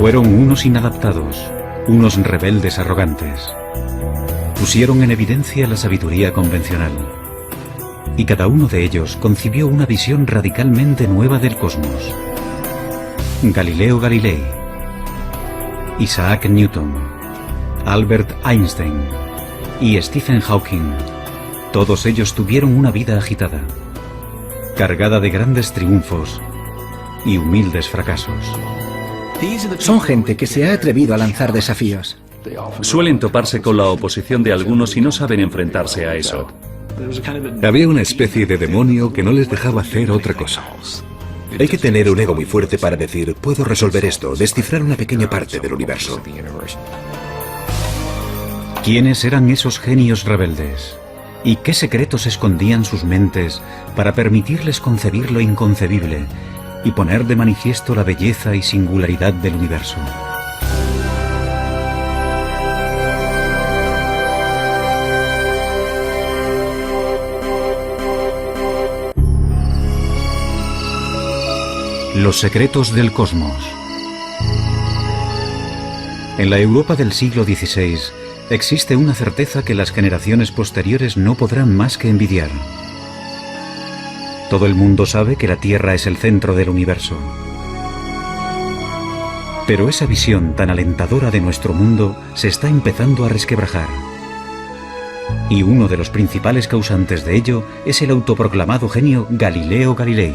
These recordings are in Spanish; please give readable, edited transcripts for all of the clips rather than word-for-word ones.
Fueron unos inadaptados, unos rebeldes arrogantes. Pusieron en evidencia la sabiduría convencional. Y cada uno de ellos concibió una visión radicalmente nueva del cosmos. Galileo Galilei, Isaac Newton, Albert Einstein y Stephen Hawking. Todos ellos tuvieron una vida agitada, cargada de grandes triunfos y humildes fracasos. Son gente que se ha atrevido a lanzar desafíos. Suelen toparse con la oposición de algunos y no saben enfrentarse a eso. Había una especie de demonio que no les dejaba hacer otra cosa. Hay que tener un ego muy fuerte para decir, puedo resolver esto, descifrar una pequeña parte del universo. ¿Quiénes eran esos genios rebeldes? ¿Y qué secretos escondían sus mentes para permitirles concebir lo inconcebible y poner de manifiesto la belleza y singularidad del universo? Los secretos del cosmos. En la Europa del siglo XVI existe una certeza que las generaciones posteriores no podrán más que envidiar. Todo el mundo sabe que la Tierra es el centro del universo. Pero esa visión tan alentadora de nuestro mundo se está empezando a resquebrajar. Y uno de los principales causantes de ello es el autoproclamado genio Galileo Galilei.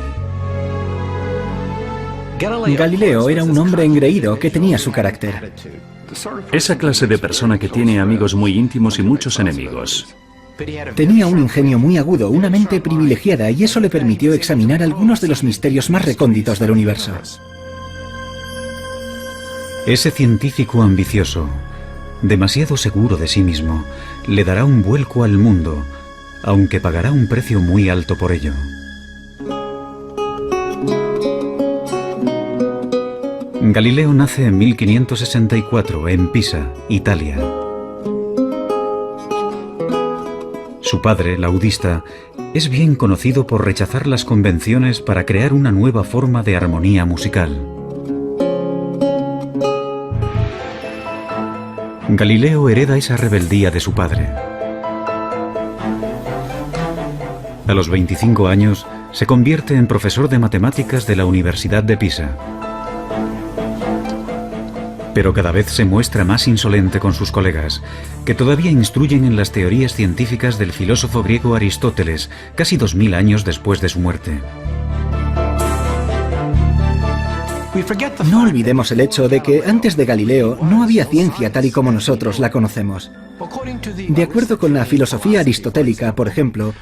Galileo era un hombre engreído que tenía su carácter. Esa clase de persona que tiene amigos muy íntimos y muchos enemigos. Tenía un ingenio muy agudo, una mente privilegiada, y eso le permitió examinar algunos de los misterios más recónditos del universo. Ese científico ambicioso, demasiado seguro de sí mismo, le dará un vuelco al mundo, aunque pagará un precio muy alto por ello. Galileo nace en 1564 en Pisa, Italia. Su padre, laudista, es bien conocido por rechazar las convenciones para crear una nueva forma de armonía musical. Galileo hereda esa rebeldía de su padre. A los 25 años se convierte en profesor de matemáticas de la Universidad de Pisa. Pero cada vez se muestra más insolente con sus colegas, que todavía instruyen en las teorías científicas del filósofo griego Aristóteles, casi 2000 años después de su muerte. No olvidemos el hecho de que antes de Galileo no había ciencia tal y como nosotros la conocemos. De acuerdo con la filosofía aristotélica, por ejemplo,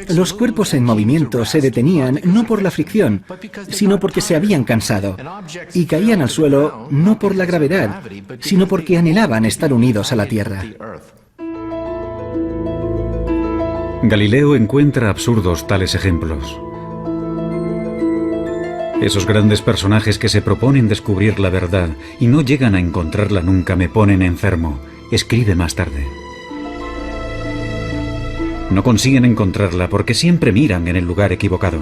los cuerpos en movimiento se detenían no por la fricción, sino porque se habían cansado, y caían al suelo no por la gravedad, sino porque anhelaban estar unidos a la Tierra. Galileo encuentra absurdos tales ejemplos. Esos grandes personajes que se proponen descubrir la verdad y no llegan a encontrarla nunca me ponen enfermo, escribe más tarde. No consiguen encontrarla porque siempre miran en el lugar equivocado.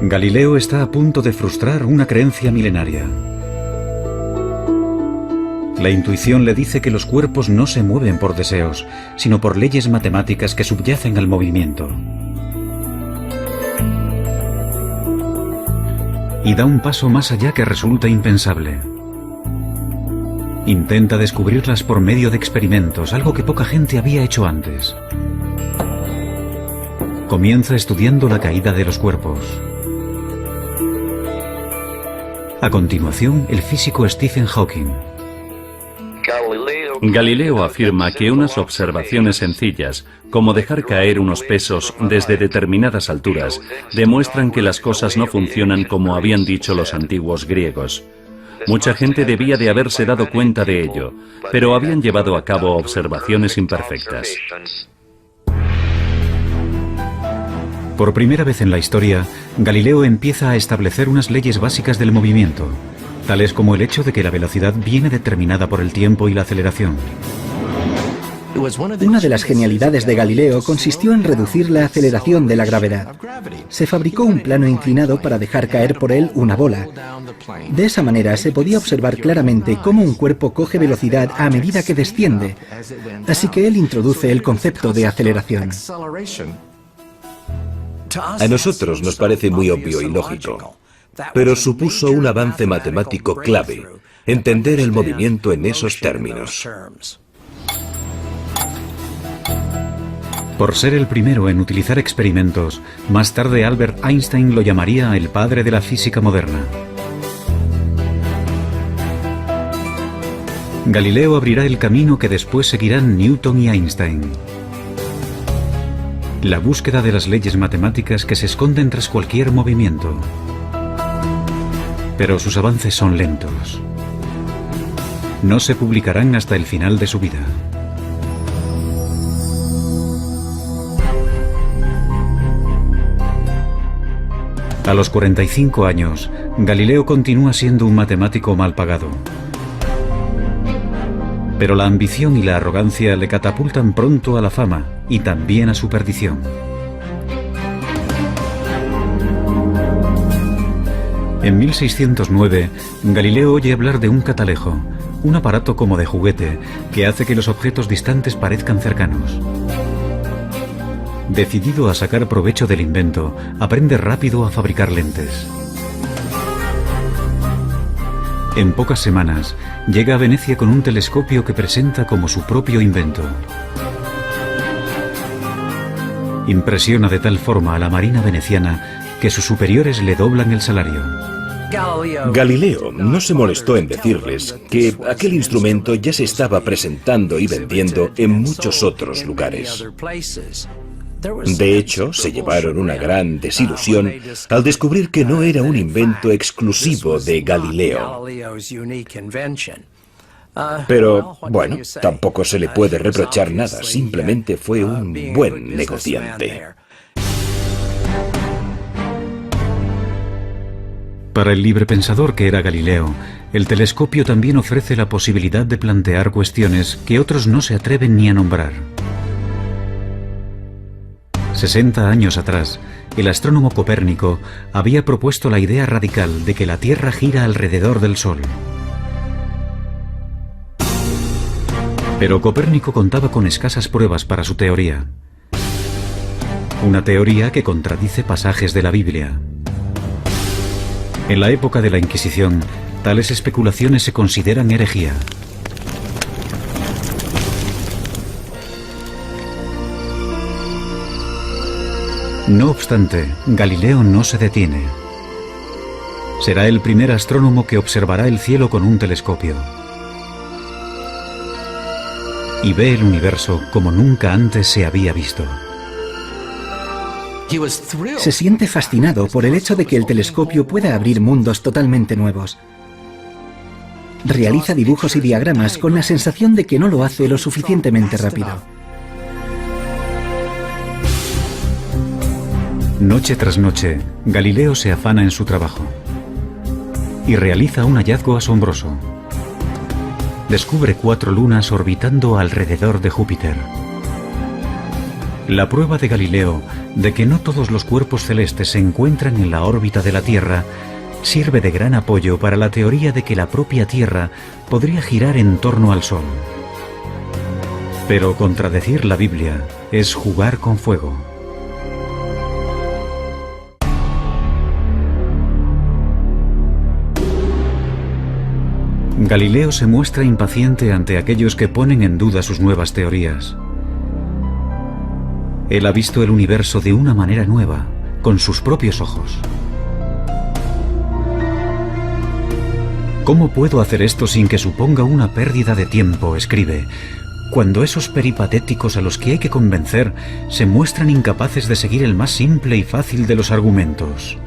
Galileo está a punto de frustrar una creencia milenaria. La intuición le dice que los cuerpos no se mueven por deseos, sino por leyes matemáticas que subyacen al movimiento. Y da un paso más allá que resulta impensable. Intenta descubrirlas por medio de experimentos, algo que poca gente había hecho antes. Comienza estudiando la caída de los cuerpos. A continuación, el físico Stephen Hawking. Galileo afirma que unas observaciones sencillas, como dejar caer unos pesos desde determinadas alturas, demuestran que las cosas no funcionan como habían dicho los antiguos griegos. Mucha gente debía de haberse dado cuenta de ello, pero habían llevado a cabo observaciones imperfectas. Por primera vez en la historia, Galileo empieza a establecer unas leyes básicas del movimiento, tales como el hecho de que la velocidad viene determinada por el tiempo y la aceleración. Una de las genialidades de Galileo consistió en reducir la aceleración de la gravedad. Se fabricó un plano inclinado para dejar caer por él una bola. De esa manera se podía observar claramente cómo un cuerpo coge velocidad a medida que desciende. Así que él introduce el concepto de aceleración. A nosotros nos parece muy obvio y lógico, pero supuso un avance matemático clave, entender el movimiento en esos términos. Por ser el primero en utilizar experimentos, más tarde Albert Einstein lo llamaría el padre de la física moderna. Galileo abrirá el camino que después seguirán Newton y Einstein. La búsqueda de las leyes matemáticas que se esconden tras cualquier movimiento. Pero sus avances son lentos. No se publicarán hasta el final de su vida. A los 45 años, Galileo continúa siendo un matemático mal pagado. Pero la ambición y la arrogancia le catapultan pronto a la fama y también a su perdición. En 1609, Galileo oye hablar de un catalejo, un aparato como de juguete que hace que los objetos distantes parezcan cercanos. Decidido a sacar provecho del invento, aprende rápido a fabricar lentes. En pocas semanas, llega a Venecia con un telescopio que presenta como su propio invento. Impresiona de tal forma a la marina veneciana que sus superiores le doblan el salario. Galileo no se molestó en decirles que aquel instrumento ya se estaba presentando y vendiendo en muchos otros lugares. De hecho, se llevaron una gran desilusión al descubrir que no era un invento exclusivo de Galileo. Pero, bueno, tampoco se le puede reprochar nada, simplemente fue un buen negociante. Para el librepensador que era Galileo, el telescopio también ofrece la posibilidad de plantear cuestiones que otros no se atreven ni a nombrar. 60 años atrás, el astrónomo Copérnico había propuesto la idea radical de que la Tierra gira alrededor del Sol. Pero Copérnico contaba con escasas pruebas para su teoría. Una teoría que contradice pasajes de la Biblia. En la época de la Inquisición, tales especulaciones se consideran herejía. No obstante, Galileo no se detiene. Será el primer astrónomo que observará el cielo con un telescopio. Y ve el universo como nunca antes se había visto. Se siente fascinado por el hecho de que el telescopio pueda abrir mundos totalmente nuevos. Realiza dibujos y diagramas con la sensación de que no lo hace lo suficientemente rápido. Noche tras noche, Galileo se afana en su trabajo y realiza un hallazgo asombroso. Descubre 4 lunas orbitando alrededor de Júpiter. La prueba de Galileo de que no todos los cuerpos celestes se encuentran en la órbita de la Tierra sirve de gran apoyo para la teoría de que la propia Tierra podría girar en torno al Sol. Pero contradecir la Biblia es jugar con fuego. Galileo se muestra impaciente ante aquellos que ponen en duda sus nuevas teorías. Él ha visto el universo de una manera nueva, con sus propios ojos. ¿Cómo puedo hacer esto sin que suponga una pérdida de tiempo?, escribe, cuando esos peripatéticos a los que hay que convencer se muestran incapaces de seguir el más simple y fácil de los argumentos.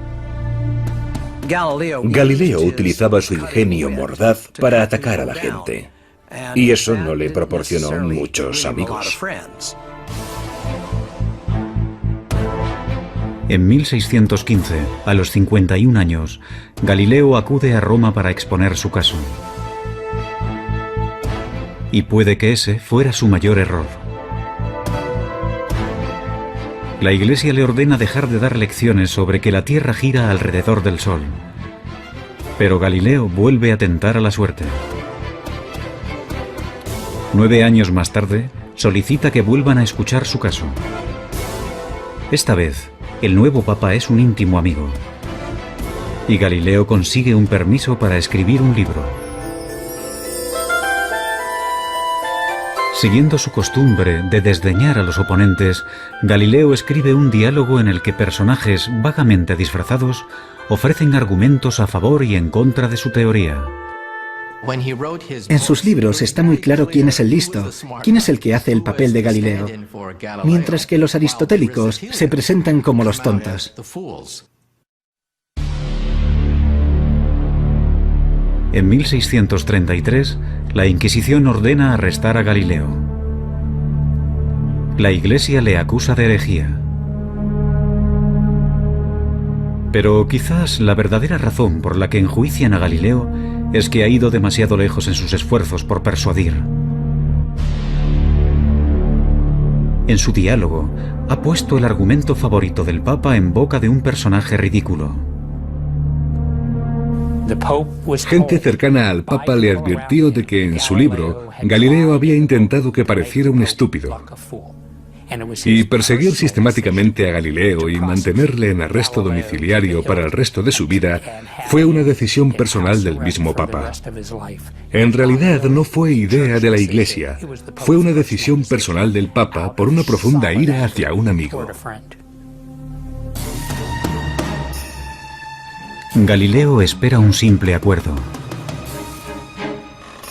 Galileo utilizaba su ingenio mordaz para atacar a la gente, y eso no le proporcionó muchos amigos. En 1615, a los 51 años, Galileo acude a Roma para exponer su caso. Y puede que ese fuera su mayor error. La Iglesia le ordena dejar de dar lecciones sobre que la Tierra gira alrededor del Sol. Pero Galileo vuelve a tentar a la suerte. 9 años más tarde, solicita que vuelvan a escuchar su caso. Esta vez, el nuevo papa es un íntimo amigo. Y Galileo consigue un permiso para escribir un libro. Siguiendo su costumbre de desdeñar a los oponentes, Galileo escribe un diálogo en el que personajes vagamente disfrazados ofrecen argumentos a favor y en contra de su teoría. En sus libros está muy claro quién es el listo, quién es el que hace el papel de Galileo, mientras que los aristotélicos se presentan como los tontos. En 1633, la Inquisición ordena arrestar a Galileo. La Iglesia le acusa de herejía. Pero quizás la verdadera razón por la que enjuician a Galileo es que ha ido demasiado lejos en sus esfuerzos por persuadir. En su diálogo, ha puesto el argumento favorito del Papa en boca de un personaje ridículo. Gente cercana al Papa le advirtió de que en su libro Galileo había intentado que pareciera un estúpido. Y perseguir sistemáticamente a Galileo y mantenerle en arresto domiciliario para el resto de su vida fue una decisión personal del mismo Papa. En realidad no fue idea de la Iglesia, fue una decisión personal del Papa por una profunda ira hacia un amigo. Galileo espera un simple acuerdo.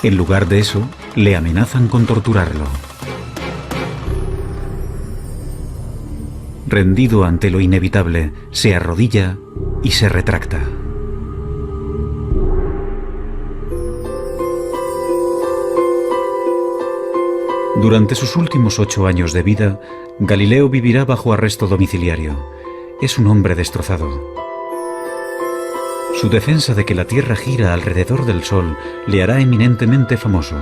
En lugar de eso, le amenazan con torturarlo. Rendido ante lo inevitable, se arrodilla y se retracta. Durante sus últimos 8 años de vida, Galileo vivirá bajo arresto domiciliario. Es un hombre destrozado. Su defensa de que la Tierra gira alrededor del Sol le hará eminentemente famoso.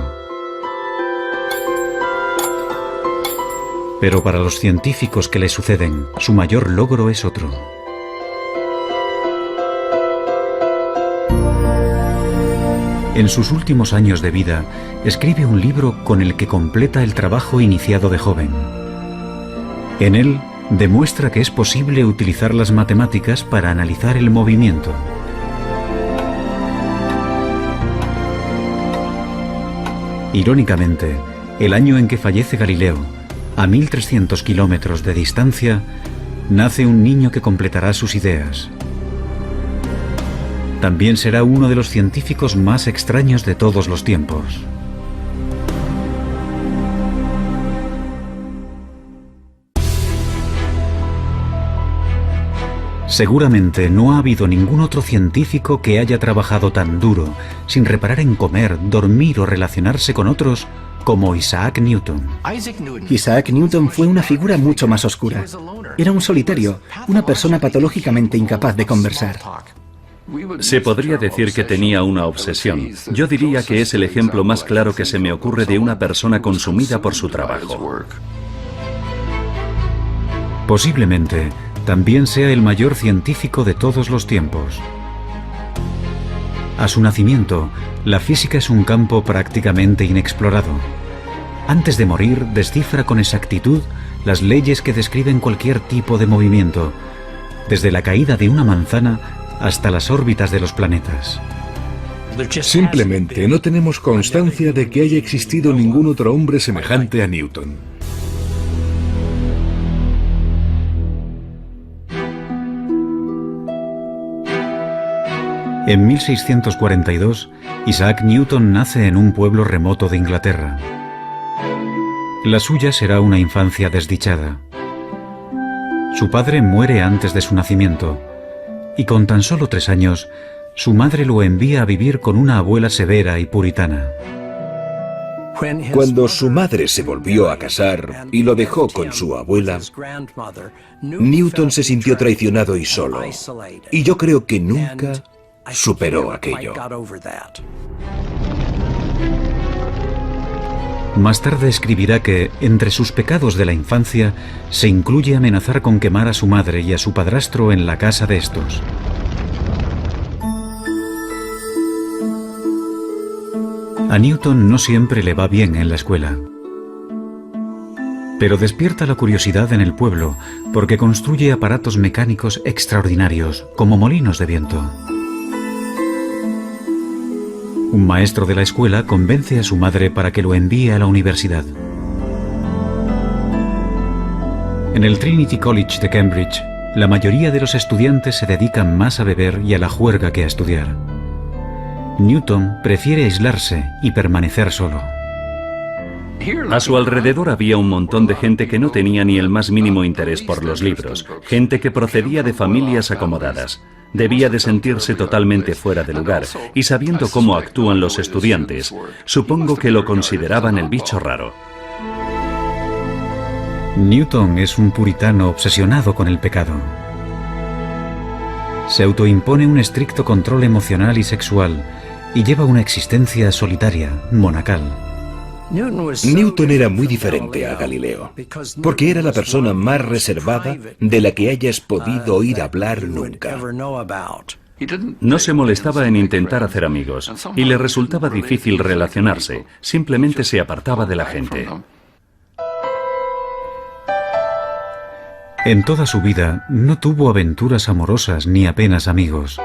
Pero para los científicos que le suceden, su mayor logro es otro. En sus últimos años de vida, escribe un libro con el que completa el trabajo iniciado de joven. En él, demuestra que es posible utilizar las matemáticas para analizar el movimiento. Irónicamente, el año en que fallece Galileo, a 1300 kilómetros de distancia, nace un niño que completará sus ideas. También será uno de los científicos más extraños de todos los tiempos. Seguramente no ha habido ningún otro científico que haya trabajado tan duro, sin reparar en comer, dormir o relacionarse con otros, como Isaac Newton. Isaac Newton fue una figura mucho más oscura. Era un solitario, una persona patológicamente incapaz de conversar. Se podría decir que tenía una obsesión. Yo diría que es el ejemplo más claro que se me ocurre de una persona consumida por su trabajo. Posiblemente también sea el mayor científico de todos los tiempos. A su nacimiento, la física es un campo prácticamente inexplorado. Antes de morir, descifra con exactitud las leyes que describen cualquier tipo de movimiento, desde la caída de una manzana hasta las órbitas de los planetas. Simplemente no tenemos constancia de que haya existido ningún otro hombre semejante a Newton. En 1642, Isaac Newton nace en un pueblo remoto de Inglaterra. La suya será una infancia desdichada. Su padre muere antes de su nacimiento, y con tan solo 3 años, su madre lo envía a vivir con una abuela severa y puritana. Cuando su madre se volvió a casar y lo dejó con su abuela, Newton se sintió traicionado y solo, y yo creo que nunca superó aquello. Más tarde escribirá que, entre sus pecados de la infancia, se incluye amenazar con quemar a su madre y a su padrastro en la casa de estos. A Newton no siempre le va bien en la escuela, pero despierta la curiosidad en el pueblo porque construye aparatos mecánicos extraordinarios, como molinos de viento. Un maestro de la escuela convence a su madre para que lo envíe a la universidad. En el Trinity College de Cambridge, la mayoría de los estudiantes se dedican más a beber y a la juerga que a estudiar. Newton prefiere aislarse y permanecer solo. A su alrededor había un montón de gente que no tenía ni el más mínimo interés por los libros, gente que procedía de familias acomodadas. Debía de sentirse totalmente fuera de lugar, y sabiendo cómo actúan los estudiantes, supongo que lo consideraban el bicho raro. Newton es un puritano obsesionado con el pecado. Se autoimpone un estricto control emocional y sexual, y lleva una existencia solitaria, monacal. Newton era muy diferente a Galileo, porque era la persona más reservada de la que hayas podido oír hablar nunca. No se molestaba en intentar hacer amigos, y le resultaba difícil relacionarse, simplemente se apartaba de la gente. En toda su vida no tuvo aventuras amorosas ni apenas amigos.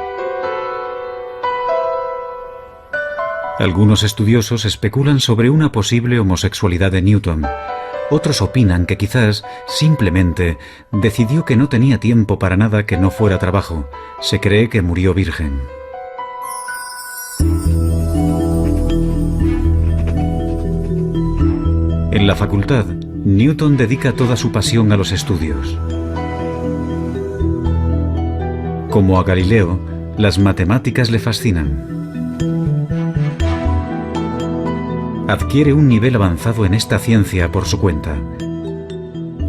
Algunos estudiosos especulan sobre una posible homosexualidad de Newton. Otros opinan que quizás, simplemente, decidió que no tenía tiempo para nada que no fuera trabajo. Se cree que murió virgen. En la facultad, Newton dedica toda su pasión a los estudios. Como a Galileo, las matemáticas le fascinan. Adquiere un nivel avanzado en esta ciencia por su cuenta.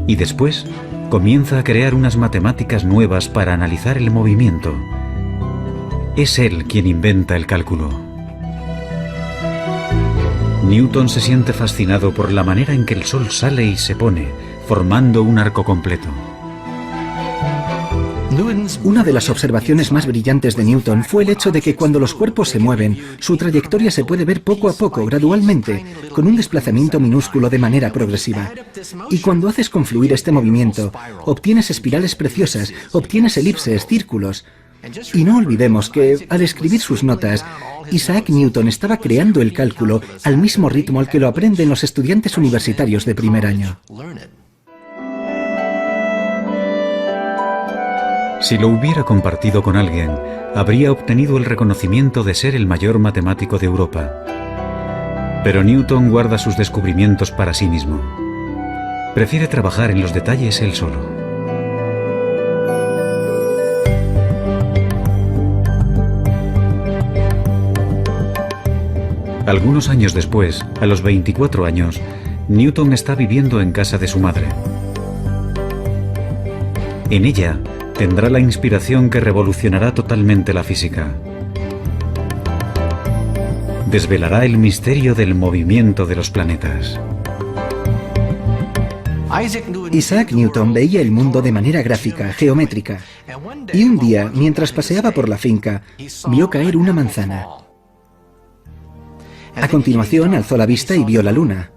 Y después comienza a crear unas matemáticas nuevas para analizar el movimiento. Es él quien inventa el cálculo. Newton se siente fascinado por la manera en que el Sol sale y se pone, formando un arco completo. Una de las observaciones más brillantes de Newton fue el hecho de que cuando los cuerpos se mueven, su trayectoria se puede ver poco a poco, gradualmente, con un desplazamiento minúsculo de manera progresiva. Y cuando haces confluir este movimiento, obtienes espirales preciosas, obtienes elipses, círculos. Y no olvidemos que, al escribir sus notas, Isaac Newton estaba creando el cálculo al mismo ritmo al que lo aprenden los estudiantes universitarios de primer año. Si lo hubiera compartido con alguien, habría obtenido el reconocimiento de ser el mayor matemático de Europa. Pero Newton guarda sus descubrimientos para sí mismo. Prefiere trabajar en los detalles él solo. Algunos años después, a los 24 años, Newton está viviendo en casa de su madre. En ella, tendrá la inspiración que revolucionará totalmente la física. Desvelará el misterio del movimiento de los planetas. Isaac Newton veía el mundo de manera gráfica, geométrica. Y un día, mientras paseaba por la finca, vio caer una manzana. A continuación, alzó la vista y vio la luna.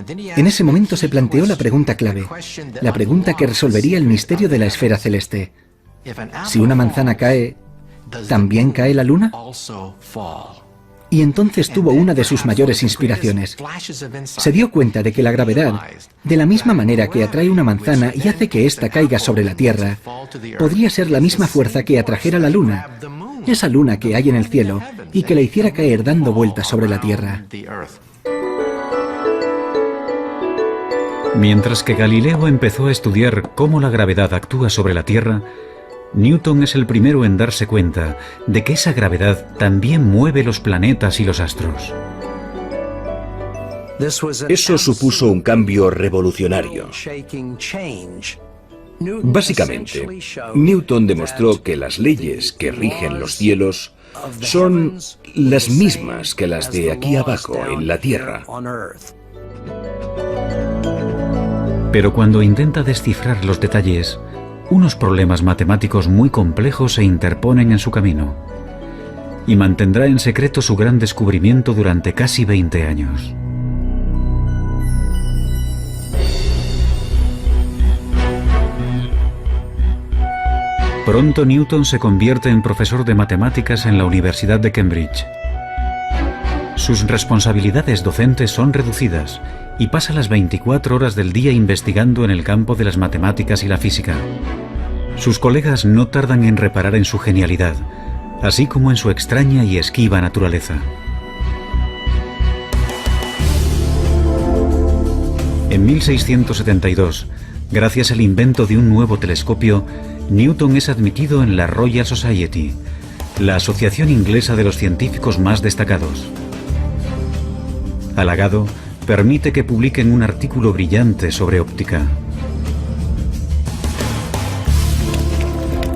En ese momento se planteó la pregunta clave, la pregunta que resolvería el misterio de la esfera celeste. Si una manzana cae, ¿también cae la luna? Y entonces tuvo una de sus mayores inspiraciones. Se dio cuenta de que la gravedad, de la misma manera que atrae una manzana y hace que ésta caiga sobre la Tierra, podría ser la misma fuerza que atrajera la luna, esa luna que hay en el cielo, y que la hiciera caer dando vueltas sobre la Tierra. Mientras que Galileo empezó a estudiar cómo la gravedad actúa sobre la Tierra, Newton es el primero en darse cuenta de que esa gravedad también mueve los planetas y los astros. Eso supuso un cambio revolucionario. Básicamente, Newton demostró que las leyes que rigen los cielos son las mismas que las de aquí abajo en la Tierra. Pero cuando intenta descifrar los detalles, unos problemas matemáticos muy complejos se interponen en su camino y mantendrá en secreto su gran descubrimiento durante casi 20 años. Pronto Newton se convierte en profesor de matemáticas en la Universidad de Cambridge. Sus responsabilidades docentes son reducidas y pasa las 24 horas del día investigando en el campo de las matemáticas y la física. Sus colegas no tardan en reparar en su genialidad, así como en su extraña y esquiva naturaleza. En 1672, gracias al invento de un nuevo telescopio, Newton es admitido en la Royal Society, la asociación inglesa de los científicos más destacados. Halagado, permite que publiquen un artículo brillante sobre óptica.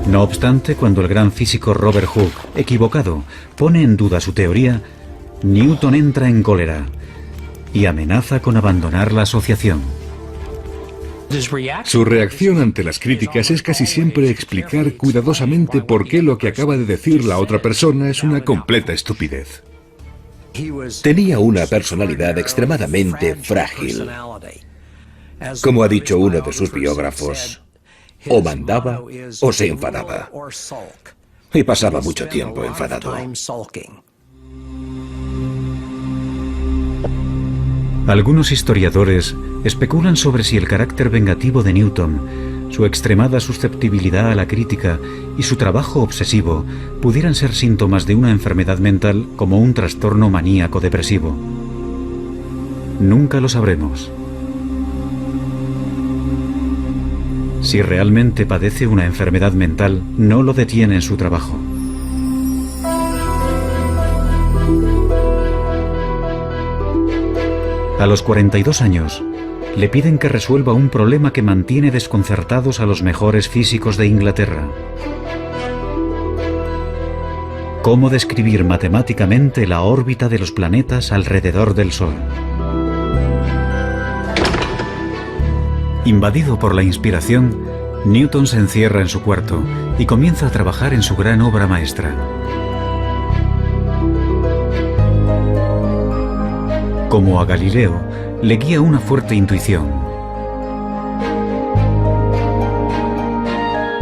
No obstante, cuando el gran físico Robert Hooke, equivocado, pone en duda su teoría, Newton entra en cólera y amenaza con abandonar la asociación. Su reacción ante las críticas es casi siempre explicar cuidadosamente por qué lo que acaba de decir la otra persona es una completa estupidez. Tenía una personalidad extremadamente frágil. Como ha dicho uno de sus biógrafos, o mandaba o se enfadaba. Y pasaba mucho tiempo enfadado. Algunos historiadores especulan sobre si el carácter vengativo de Newton, su extremada susceptibilidad a la crítica y su trabajo obsesivo pudieran ser síntomas de una enfermedad mental como un trastorno maníaco-depresivo. Nunca lo sabremos. Si realmente padece una enfermedad mental, no lo detiene en su trabajo. A los 42 años, le piden que resuelva un problema que mantiene desconcertados a los mejores físicos de Inglaterra. ¿Cómo describir matemáticamente la órbita de los planetas alrededor del Sol? Invadido por la inspiración, Newton se encierra en su cuarto y comienza a trabajar en su gran obra maestra. Como a Galileo, le guía una fuerte intuición.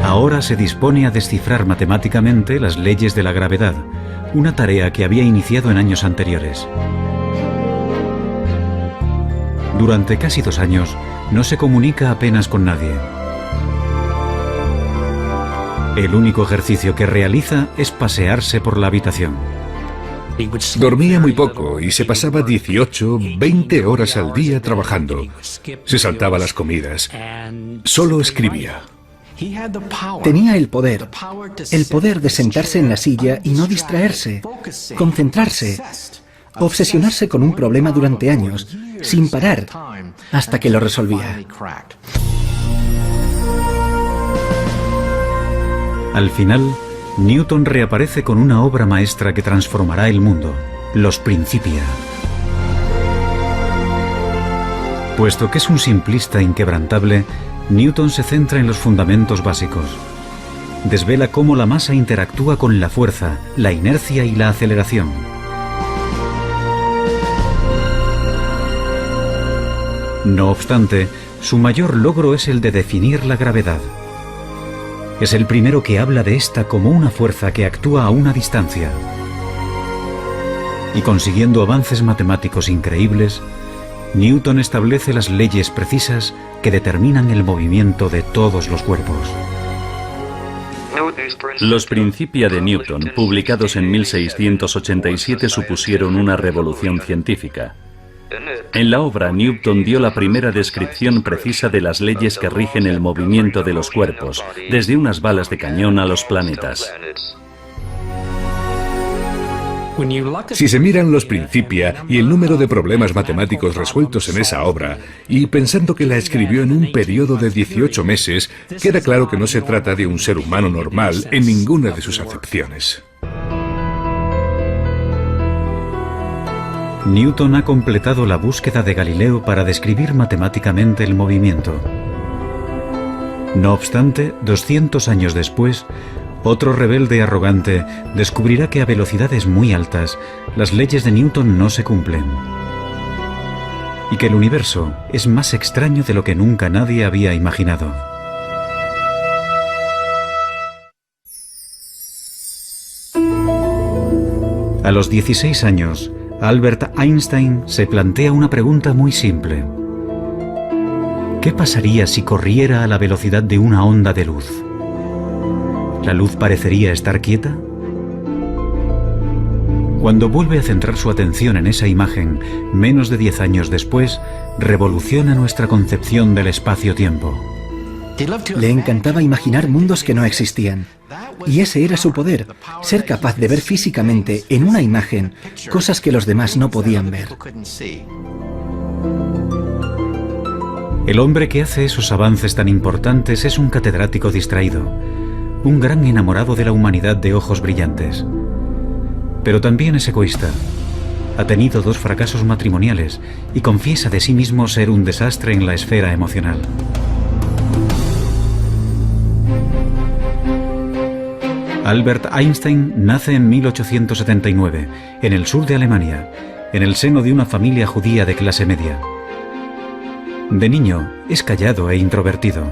Ahora se dispone a descifrar matemáticamente las leyes de la gravedad, una tarea que había iniciado en años anteriores. Durante casi 2 años, no se comunica apenas con nadie. El único ejercicio que realiza es pasearse por la habitación. Dormía muy poco y se pasaba 18, 20 horas al día trabajando. Se saltaba las comidas. Solo escribía. Tenía el poder de sentarse en la silla y no distraerse, concentrarse, obsesionarse con un problema durante años, sin parar, hasta que lo resolvía. Al final, Newton reaparece con una obra maestra que transformará el mundo, Los Principia. Puesto que es un simplista inquebrantable, Newton se centra en los fundamentos básicos. Desvela cómo la masa interactúa con la fuerza, la inercia y la aceleración. No obstante, su mayor logro es el de definir la gravedad. Es el primero que habla de esta como una fuerza que actúa a una distancia. Y consiguiendo avances matemáticos increíbles, Newton establece las leyes precisas que determinan el movimiento de todos los cuerpos. Los Principia de Newton, publicados en 1687, supusieron una revolución científica. En la obra, Newton dio la primera descripción precisa de las leyes que rigen el movimiento de los cuerpos, desde unas balas de cañón a los planetas. Si se miran los Principia y el número de problemas matemáticos resueltos en esa obra, y pensando que la escribió en un periodo de 18 meses, queda claro que no se trata de un ser humano normal en ninguna de sus acepciones. Newton ha completado la búsqueda de Galileo para describir matemáticamente el movimiento. No obstante, 200 años después, otro rebelde arrogante descubrirá que a velocidades muy altas las leyes de Newton no se cumplen y que el universo es más extraño de lo que nunca nadie había imaginado. A los 16 años, Albert Einstein se plantea una pregunta muy simple. ¿Qué pasaría si corriera a la velocidad de una onda de luz? ¿La luz parecería estar quieta? Cuando vuelve a centrar su atención en esa imagen, menos de 10 años después, revoluciona nuestra concepción del espacio-tiempo. Le encantaba imaginar mundos que no existían. Y ese era su poder, ser capaz de ver físicamente en una imagen cosas que los demás no podían ver. El hombre que hace esos avances tan importantes es un catedrático distraído, un gran enamorado de la humanidad de ojos brillantes. Pero también es egoísta. Ha tenido 2 fracasos matrimoniales y confiesa de sí mismo ser un desastre en la esfera emocional. Albert Einstein nace en 1879, en el sur de Alemania, en el seno de una familia judía de clase media. De niño, es callado e introvertido.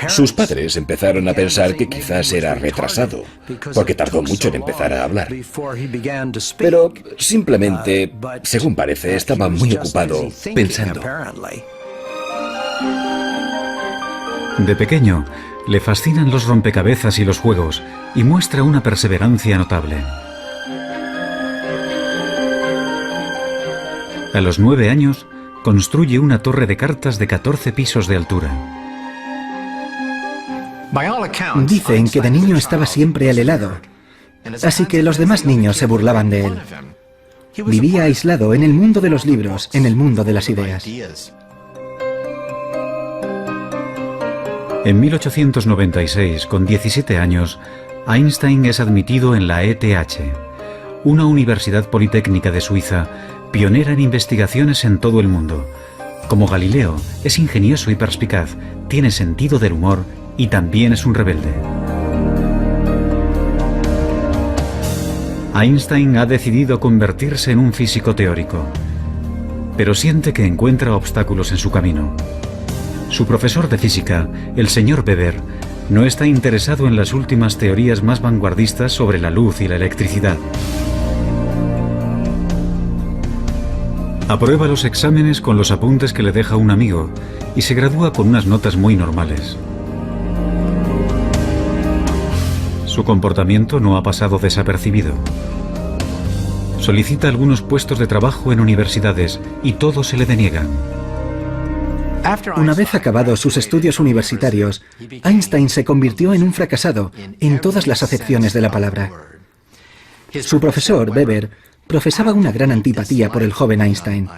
Sus padres empezaron a pensar que quizás era retrasado, porque tardó mucho en empezar a hablar. Pero simplemente, según parece, estaba muy ocupado pensando. De pequeño, le fascinan los rompecabezas y los juegos, y muestra una perseverancia notable. A los 9 años, construye una torre de cartas de 14 pisos de altura. Dicen que de niño estaba siempre al helado, así que los demás niños se burlaban de él. Vivía aislado en el mundo de los libros, en el mundo de las ideas. En 1896, con 17 años, Einstein es admitido en la ETH, una universidad politécnica de Suiza, pionera en investigaciones en todo el mundo. Como Galileo, es ingenioso y perspicaz, tiene sentido del humor y también es un rebelde. Einstein ha decidido convertirse en un físico teórico, pero siente que encuentra obstáculos en su camino. Su profesor de física, el señor Weber, no está interesado en las últimas teorías más vanguardistas sobre la luz y la electricidad. Aprueba los exámenes con los apuntes que le deja un amigo y se gradúa con unas notas muy normales. Su comportamiento no ha pasado desapercibido. Solicita algunos puestos de trabajo en universidades y todos se le deniegan. Una vez acabados sus estudios universitarios, Einstein se convirtió en un fracasado en todas las acepciones de la palabra. Su profesor, Weber, profesaba una gran antipatía por el joven Einstein.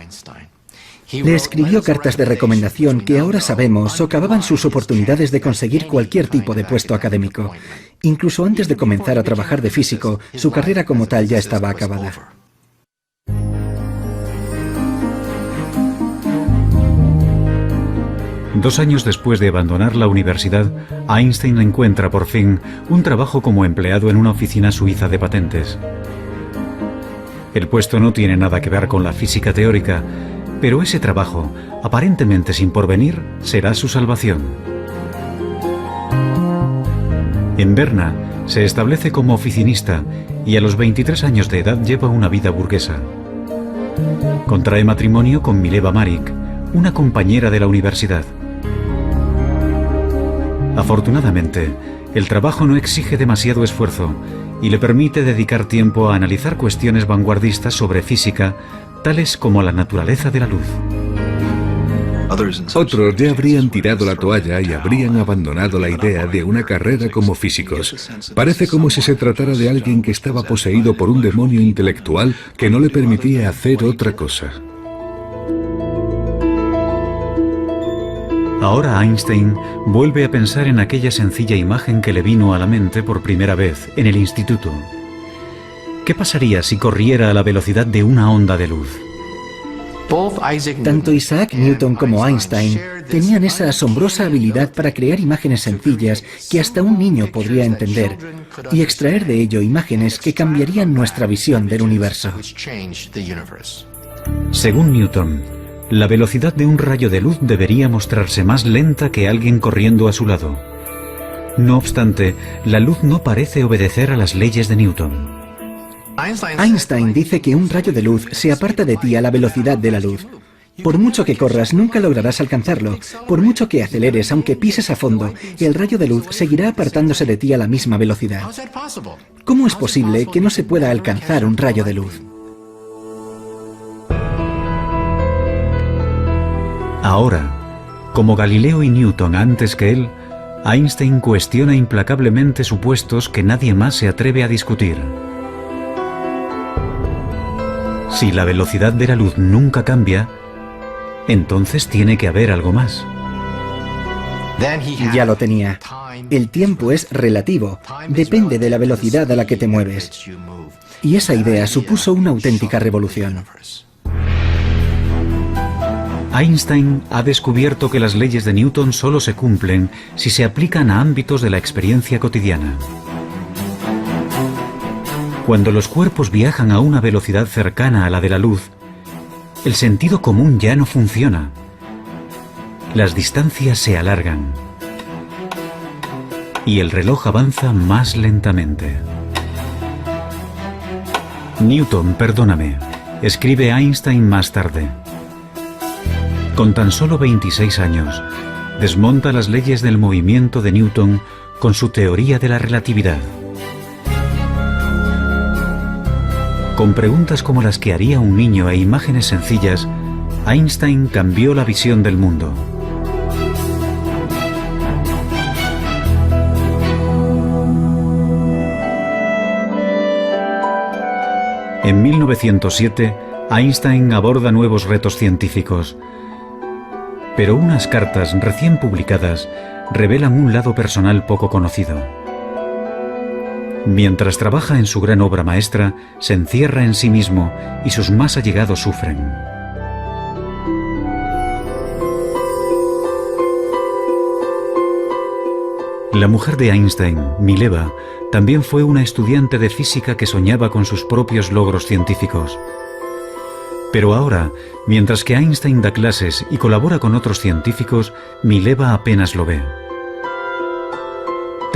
Le escribió cartas de recomendación que ahora sabemos socavaban sus oportunidades de conseguir cualquier tipo de puesto académico. Incluso antes de comenzar a trabajar de físico, su carrera como tal ya estaba acabada. Dos años después de abandonar la universidad, Einstein encuentra por fin un trabajo como empleado en una oficina suiza de patentes. El puesto no tiene nada que ver con la física teórica, pero ese trabajo, aparentemente sin porvenir, será su salvación. En Berna se establece como oficinista y a los 23 años de edad lleva una vida burguesa. Contrae matrimonio con Mileva Marik, una compañera de la universidad. Afortunadamente, el trabajo no exige demasiado esfuerzo y le permite dedicar tiempo a analizar cuestiones vanguardistas sobre física, tales como la naturaleza de la luz. Otros ya habrían tirado la toalla y habrían abandonado la idea de una carrera como físicos. Parece como si se tratara de alguien que estaba poseído por un demonio intelectual que no le permitía hacer otra cosa. Ahora Einstein vuelve a pensar en aquella sencilla imagen que le vino a la mente por primera vez en el instituto. ¿Qué pasaría si corriera a la velocidad de una onda de luz? Tanto Isaac Newton como Einstein tenían esa asombrosa habilidad para crear imágenes sencillas que hasta un niño podría entender y extraer de ello imágenes que cambiarían nuestra visión del universo. Según Newton, la velocidad de un rayo de luz debería mostrarse más lenta que alguien corriendo a su lado. No obstante, la luz no parece obedecer a las leyes de Newton. Einstein dice que un rayo de luz se aparta de ti a la velocidad de la luz. Por mucho que corras, nunca lograrás alcanzarlo. Por mucho que aceleres, aunque pises a fondo, el rayo de luz seguirá apartándose de ti a la misma velocidad. ¿Cómo es posible que no se pueda alcanzar un rayo de luz? Ahora, como Galileo y Newton antes que él, Einstein cuestiona implacablemente supuestos que nadie más se atreve a discutir. Si la velocidad de la luz nunca cambia, entonces tiene que haber algo más. Ya lo tenía. El tiempo es relativo, depende de la velocidad a la que te mueves. Y esa idea supuso una auténtica revolución. Einstein ha descubierto que las leyes de Newton solo se cumplen si se aplican a ámbitos de la experiencia cotidiana. Cuando los cuerpos viajan a una velocidad cercana a la de la luz, el sentido común ya no funciona. Las distancias se alargan y el reloj avanza más lentamente. Newton, perdóname, escribe Einstein más tarde. Con tan solo 26 años, desmonta las leyes del movimiento de Newton con su teoría de la relatividad. Con preguntas como las que haría un niño e imágenes sencillas, Einstein cambió la visión del mundo. En 1907, Einstein aborda nuevos retos científicos. Pero unas cartas recién publicadas revelan un lado personal poco conocido. Mientras trabaja en su gran obra maestra, se encierra en sí mismo y sus más allegados sufren. La mujer de Einstein, Mileva, también fue una estudiante de física que soñaba con sus propios logros científicos. Pero ahora, mientras que Einstein da clases y colabora con otros científicos, Mileva apenas lo ve.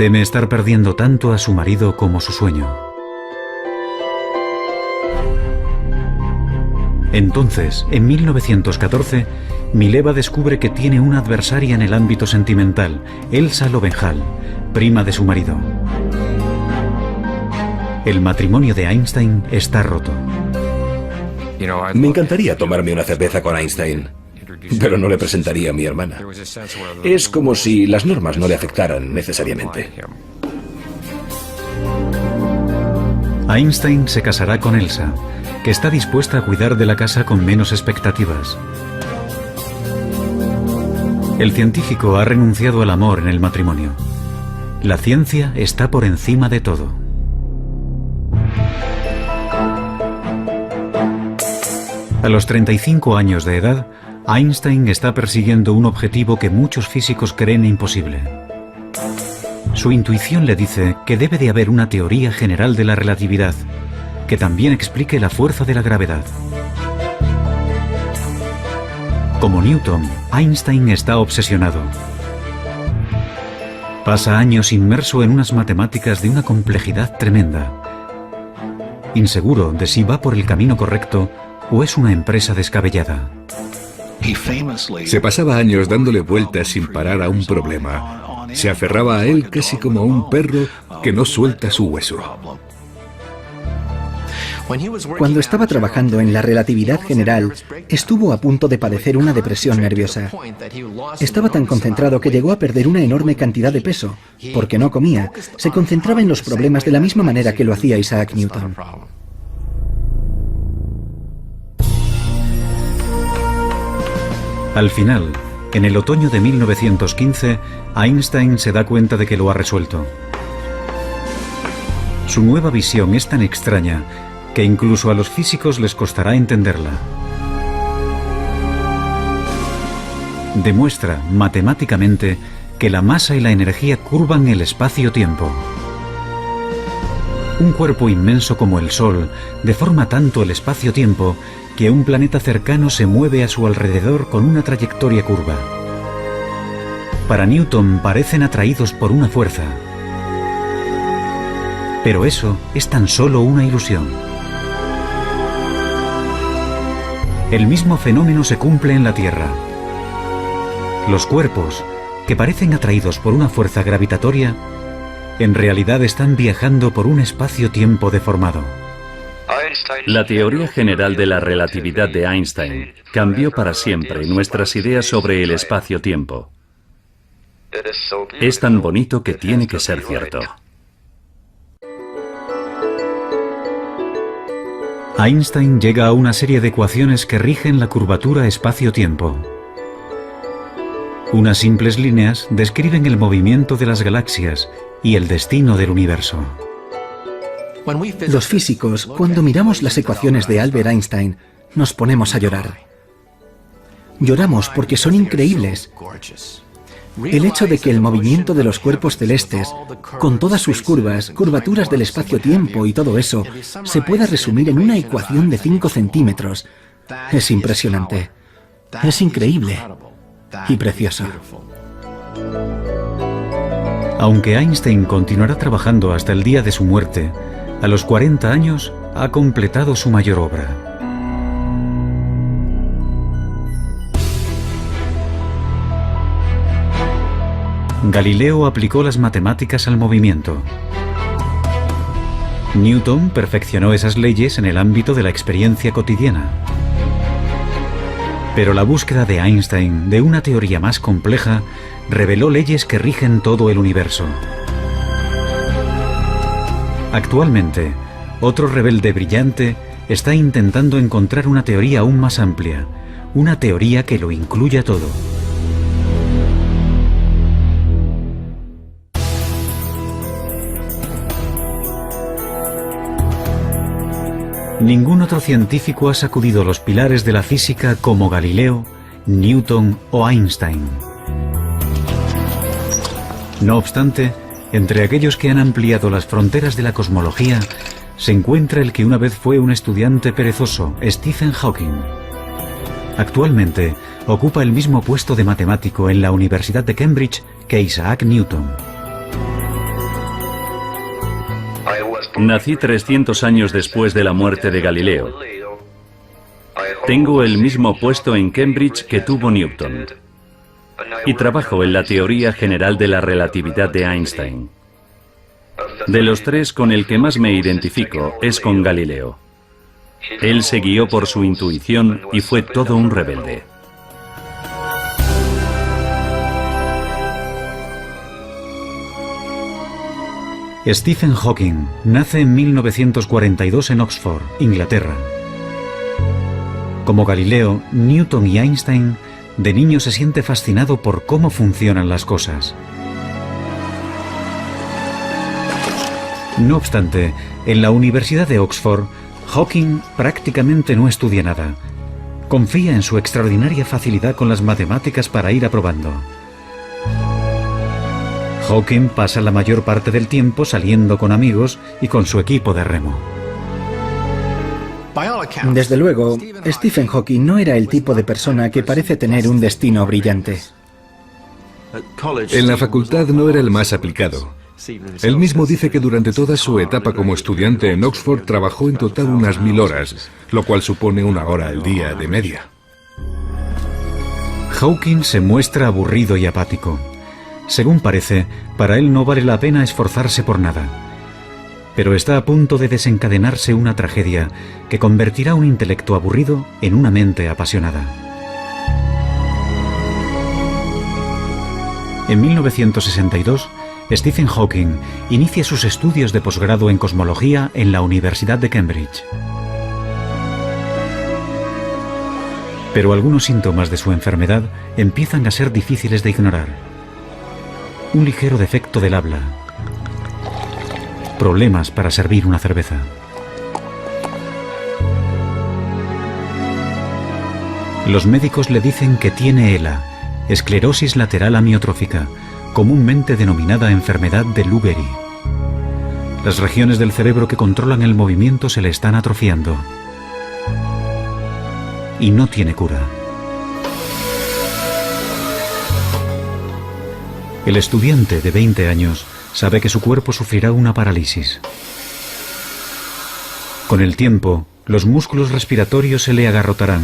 Teme estar perdiendo tanto a su marido como su sueño. Entonces, en 1914, Mileva descubre que tiene una adversaria en el ámbito sentimental, Elsa Lowenthal, prima de su marido. El matrimonio de Einstein está roto. Me encantaría tomarme una cerveza con Einstein, pero no le presentaría a mi hermana. Es como si las normas no le afectaran necesariamente. Einstein se casará con Elsa, que está dispuesta a cuidar de la casa con menos expectativas. El científico ha renunciado al amor en el matrimonio. La ciencia está por encima de todo. A los 35 años de edad, Einstein está persiguiendo un objetivo que muchos físicos creen imposible. Su intuición le dice que debe de haber una teoría general de la relatividad, que también explique la fuerza de la gravedad. Como Newton, Einstein está obsesionado. Pasa años inmerso en unas matemáticas de una complejidad tremenda. Inseguro de si va por el camino correcto o es una empresa descabellada. Se pasaba años dándole vueltas sin parar a un problema. Se aferraba a él casi como a un perro que no suelta su hueso. Cuando estaba trabajando en la relatividad general, estuvo a punto de padecer una depresión nerviosa. Estaba tan concentrado que llegó a perder una enorme cantidad de peso. Porque no comía, se concentraba en los problemas de la misma manera que lo hacía Isaac Newton. Al final, en el otoño de 1915, Einstein se da cuenta de que lo ha resuelto. Su nueva visión es tan extraña que incluso a los físicos les costará entenderla. Demuestra matemáticamente que la masa y la energía curvan el espacio-tiempo. Un cuerpo inmenso como el Sol deforma tanto el espacio-tiempo que un planeta cercano se mueve a su alrededor con una trayectoria curva. Para Newton parecen atraídos por una fuerza. Pero eso es tan solo una ilusión. El mismo fenómeno se cumple en la Tierra. Los cuerpos, que parecen atraídos por una fuerza gravitatoria, en realidad están viajando por un espacio-tiempo deformado. La teoría general de la relatividad de Einstein cambió para siempre nuestras ideas sobre el espacio-tiempo. Es tan bonito que tiene que ser cierto. Einstein llega a una serie de ecuaciones que rigen la curvatura espacio-tiempo. Unas simples líneas describen el movimiento de las galaxias y el destino del universo. Los físicos, cuando miramos las ecuaciones de Albert Einstein, nos ponemos a llorar. Lloramos porque son increíbles. El hecho de que el movimiento de los cuerpos celestes, con todas sus curvas, curvaturas del espacio-tiempo y todo eso, se pueda resumir en una ecuación de 5 centímetros, es impresionante. Es increíble y precioso. Aunque Einstein continuará trabajando hasta el día de su muerte, a los 40 años ha completado su mayor obra. Galileo aplicó las matemáticas al movimiento. Newton perfeccionó esas leyes en el ámbito de la experiencia cotidiana. Pero la búsqueda de Einstein de una teoría más compleja reveló leyes que rigen todo el universo. Actualmente, otro rebelde brillante está intentando encontrar una teoría aún más amplia, una teoría que lo incluya todo. Ningún otro científico ha sacudido los pilares de la física como Galileo, Newton o Einstein. No obstante, entre aquellos que han ampliado las fronteras de la cosmología, se encuentra el que una vez fue un estudiante perezoso, Stephen Hawking. Actualmente, ocupa el mismo puesto de matemático en la Universidad de Cambridge que Isaac Newton. Nací 300 años después de la muerte de Galileo. Tengo el mismo puesto en Cambridge que tuvo Newton. Y trabajo en la teoría general de la relatividad de Einstein. De los tres, con el que más me identifico es con Galileo. Él se guió por su intuición y fue todo un rebelde. Stephen Hawking nace en 1942 en Oxford, Inglaterra. Como Galileo, Newton y Einstein, de niño se siente fascinado por cómo funcionan las cosas. No obstante, en la Universidad de Oxford, Hawking prácticamente no estudia nada. Confía en su extraordinaria facilidad con las matemáticas para ir aprobando. Hawking pasa la mayor parte del tiempo saliendo con amigos y con su equipo de remo. Desde luego, Stephen Hawking no era el tipo de persona que parece tener un destino brillante. En la facultad no era el más aplicado. Él mismo dice que durante toda su etapa como estudiante en Oxford trabajó en total unas 1000 horas, lo cual supone 1 hora al día de media. Hawking se muestra aburrido y apático. Según parece, para él no vale la pena esforzarse por nada. Pero está a punto de desencadenarse una tragedia que convertirá un intelecto aburrido en una mente apasionada. En 1962, Stephen Hawking inicia sus estudios de posgrado en cosmología en la Universidad de Cambridge. Pero algunos síntomas de su enfermedad empiezan a ser difíciles de ignorar. Un ligero defecto del habla, problemas para servir una cerveza. Los médicos le dicen que tiene ELA, esclerosis lateral amiotrófica, comúnmente denominada enfermedad de Lou Gehrig. Las regiones del cerebro que controlan el movimiento se le están atrofiando. Y no tiene cura. El estudiante de 20 años sabe que su cuerpo sufrirá una parálisis. Con el tiempo, los músculos respiratorios se le agarrotarán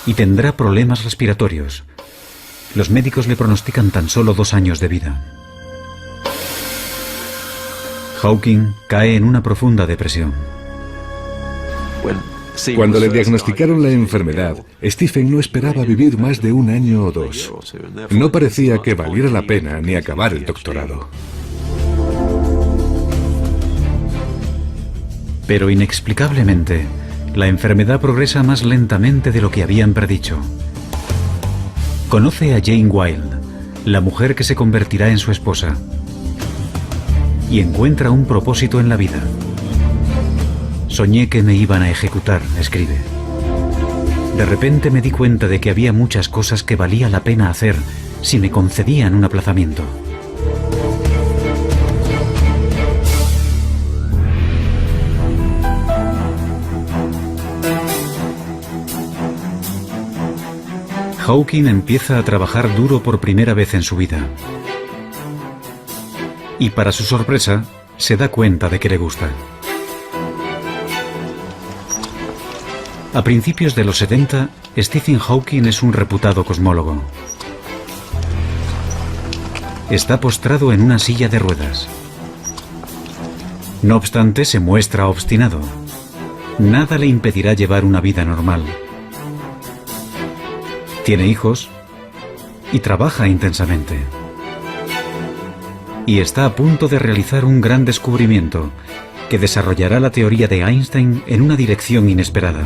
y tendrá problemas respiratorios. Los médicos le pronostican tan solo 2 años de vida. Hawking cae en una profunda depresión. Cuando le diagnosticaron la enfermedad, Stephen no esperaba vivir más de 1 año o 2. No parecía que valiera la pena ni acabar el doctorado. Pero inexplicablemente, la enfermedad progresa más lentamente de lo que habían predicho. Conoce a Jane Wilde, la mujer que se convertirá en su esposa, y encuentra un propósito en la vida. Soñé que me iban a ejecutar, escribe. De repente me di cuenta de que había muchas cosas que valía la pena hacer si me concedían un aplazamiento. Hawking empieza a trabajar duro por primera vez en su vida. Y para su sorpresa, se da cuenta de que le gusta. A principios de los 70, Stephen Hawking es un reputado cosmólogo. Está postrado en una silla de ruedas. No obstante, se muestra obstinado. Nada le impedirá llevar una vida normal. Tiene hijos y trabaja intensamente. Y está a punto de realizar un gran descubrimiento que desarrollará la teoría de Einstein en una dirección inesperada.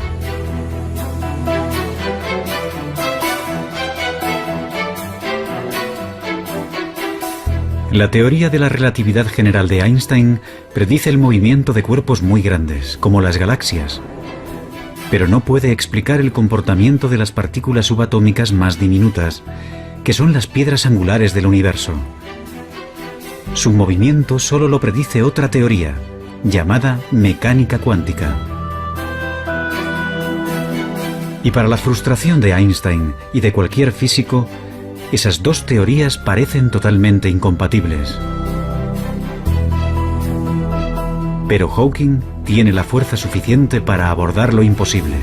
La teoría de la relatividad general de Einstein predice el movimiento de cuerpos muy grandes, como las galaxias, pero no puede explicar el comportamiento de las partículas subatómicas más diminutas, que son las piedras angulares del universo. Su movimiento solo lo predice otra teoría, llamada mecánica cuántica. Y para la frustración de Einstein y de cualquier físico, esas dos teorías parecen totalmente incompatibles. Pero Hawking tiene la fuerza suficiente para abordar lo imposible.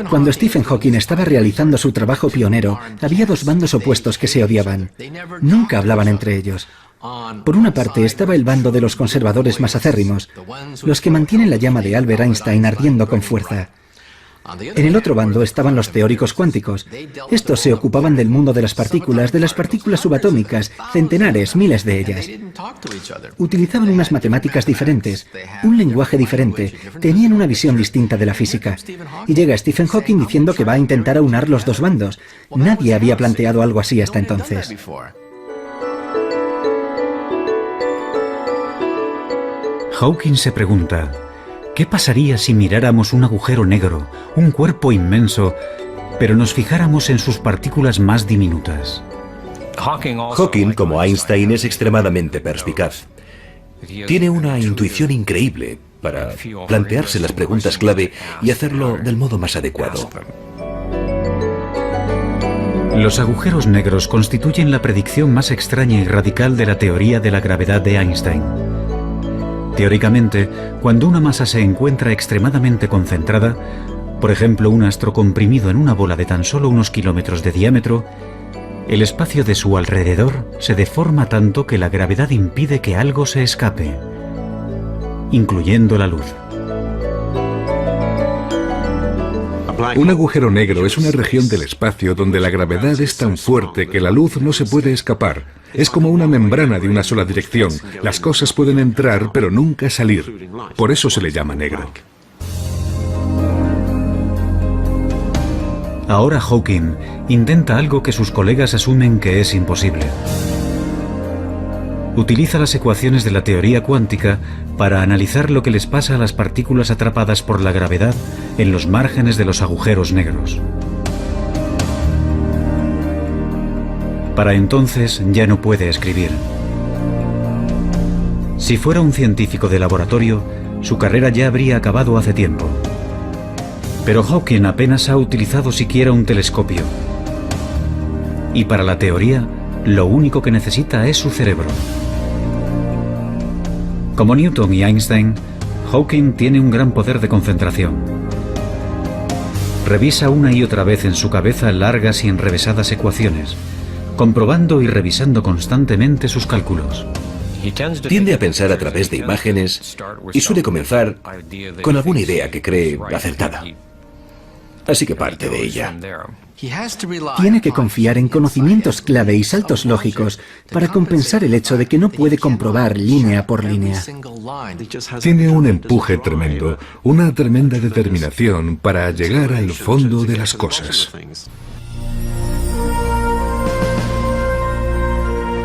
Cuando Stephen Hawking estaba realizando su trabajo pionero, había 2 bandos opuestos que se odiaban. Nunca hablaban entre ellos. Por una parte estaba el bando de los conservadores más acérrimos, los que mantienen la llama de Albert Einstein ardiendo con fuerza. En el otro bando estaban los teóricos cuánticos. Estos se ocupaban del mundo de las partículas subatómicas, centenares, miles de ellas. Utilizaban unas matemáticas diferentes, un lenguaje diferente, tenían una visión distinta de la física. Y llega Stephen Hawking diciendo que va a intentar aunar los 2 bandos. Nadie había planteado algo así hasta entonces. Hawking se pregunta: ¿qué pasaría si miráramos un agujero negro, un cuerpo inmenso, pero nos fijáramos en sus partículas más diminutas? Hawking, como Einstein, es extremadamente perspicaz. Tiene una intuición increíble para plantearse las preguntas clave y hacerlo del modo más adecuado. Los agujeros negros constituyen la predicción más extraña y radical de la teoría de la gravedad de Einstein. Teóricamente, cuando una masa se encuentra extremadamente concentrada, por ejemplo un astro comprimido en una bola de tan solo unos kilómetros de diámetro, el espacio de su alrededor se deforma tanto que la gravedad impide que algo se escape, incluyendo la luz. Un agujero negro es una región del espacio donde la gravedad es tan fuerte que la luz no se puede escapar. Es como una membrana de una sola dirección. Las cosas pueden entrar, pero nunca salir. Por eso se le llama negro. Ahora Hawking intenta algo que sus colegas asumen que es imposible. utiliza las ecuaciones de la teoría cuántica para analizar lo que les pasa a las partículas atrapadas por la gravedad en los márgenes de los agujeros negros. Para entonces ya no puede escribir. Si fuera un científico de laboratorio, su carrera ya habría acabado hace tiempo. Pero Hawking apenas ha utilizado siquiera un telescopio. Y para la teoría, lo único que necesita es su cerebro. Como Newton y Einstein, Hawking tiene un gran poder de concentración. Revisa una y otra vez en su cabeza largas y enrevesadas ecuaciones, comprobando y revisando constantemente sus cálculos. Tiende a pensar a través de imágenes y suele comenzar con alguna idea que cree acertada. Así que parte de ella. Tiene que confiar en conocimientos clave y saltos lógicos para compensar el hecho de que no puede comprobar línea por línea. Tiene un empuje tremendo, una tremenda determinación para llegar al fondo de las cosas.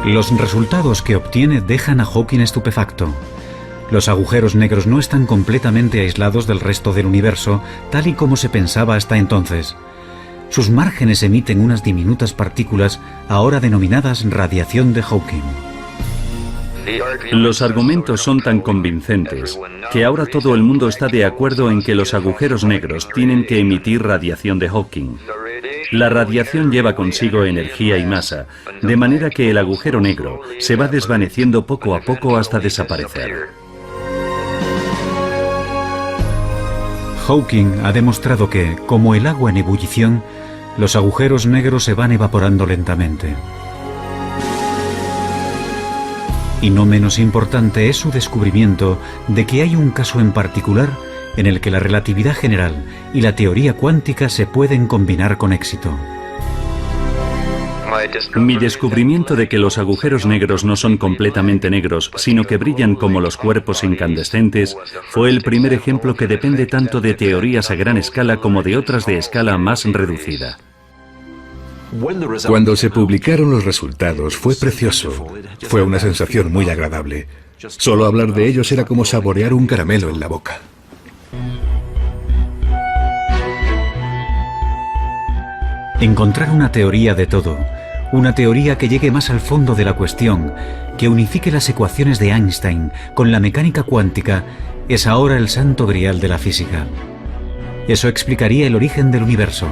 Los resultados que obtiene dejan a Hawking estupefacto. Los agujeros negros no están completamente aislados del resto del universo, tal y como se pensaba hasta entonces. Sus márgenes emiten unas diminutas partículas, ahora denominadas radiación de Hawking. Los argumentos son tan convincentes que ahora todo el mundo está de acuerdo en que los agujeros negros tienen que emitir radiación de Hawking. La radiación lleva consigo energía y masa, de manera que el agujero negro se va desvaneciendo poco a poco hasta desaparecer. Hawking ha demostrado que, como el agua en ebullición, los agujeros negros se van evaporando lentamente. Y no menos importante es su descubrimiento de que hay un caso en particular en el que la relatividad general y la teoría cuántica se pueden combinar con éxito. Mi descubrimiento de que los agujeros negros no son completamente negros, sino que brillan como los cuerpos incandescentes, fue el primer ejemplo que depende tanto de teorías a gran escala como de otras de escala más reducida. Cuando se publicaron los resultados fue precioso. Fue una sensación muy agradable. Solo hablar de ellos era como saborear un caramelo en la boca. Encontrar una teoría de todo, una teoría que llegue más al fondo de la cuestión, que unifique las ecuaciones de Einstein con la mecánica cuántica, es ahora el santo grial de la física. Eso explicaría el origen del universo.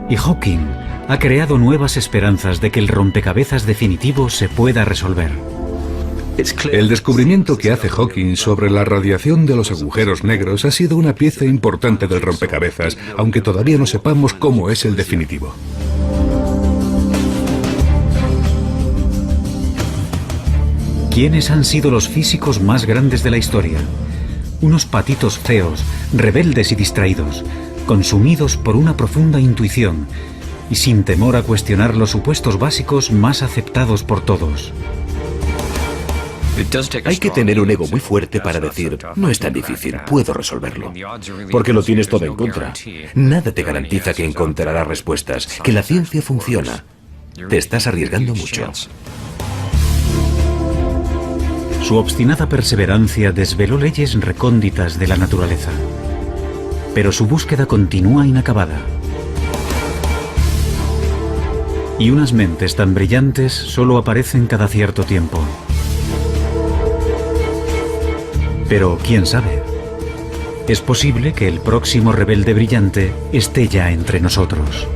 Y Hawking ha creado nuevas esperanzas de que el rompecabezas definitivo se pueda resolver. El descubrimiento que hace Hawking sobre la radiación de los agujeros negros ha sido una pieza importante del rompecabezas, aunque todavía no sepamos cómo es el definitivo. ¿Quiénes han sido los físicos más grandes de la historia? Unos patitos feos, rebeldes y distraídos, consumidos por una profunda intuición y sin temor a cuestionar los supuestos básicos más aceptados por todos. Hay que tener un ego muy fuerte para decir, no es tan difícil, puedo resolverlo. Porque lo tienes todo en contra. Nada te garantiza que encontrarás respuestas, que la ciencia funciona. Te estás arriesgando mucho. Su obstinada perseverancia desveló leyes recónditas de la naturaleza. Pero su búsqueda continúa inacabada. Y unas mentes tan brillantes solo aparecen cada cierto tiempo. Pero quién sabe, es posible que el próximo rebelde brillante esté ya entre nosotros.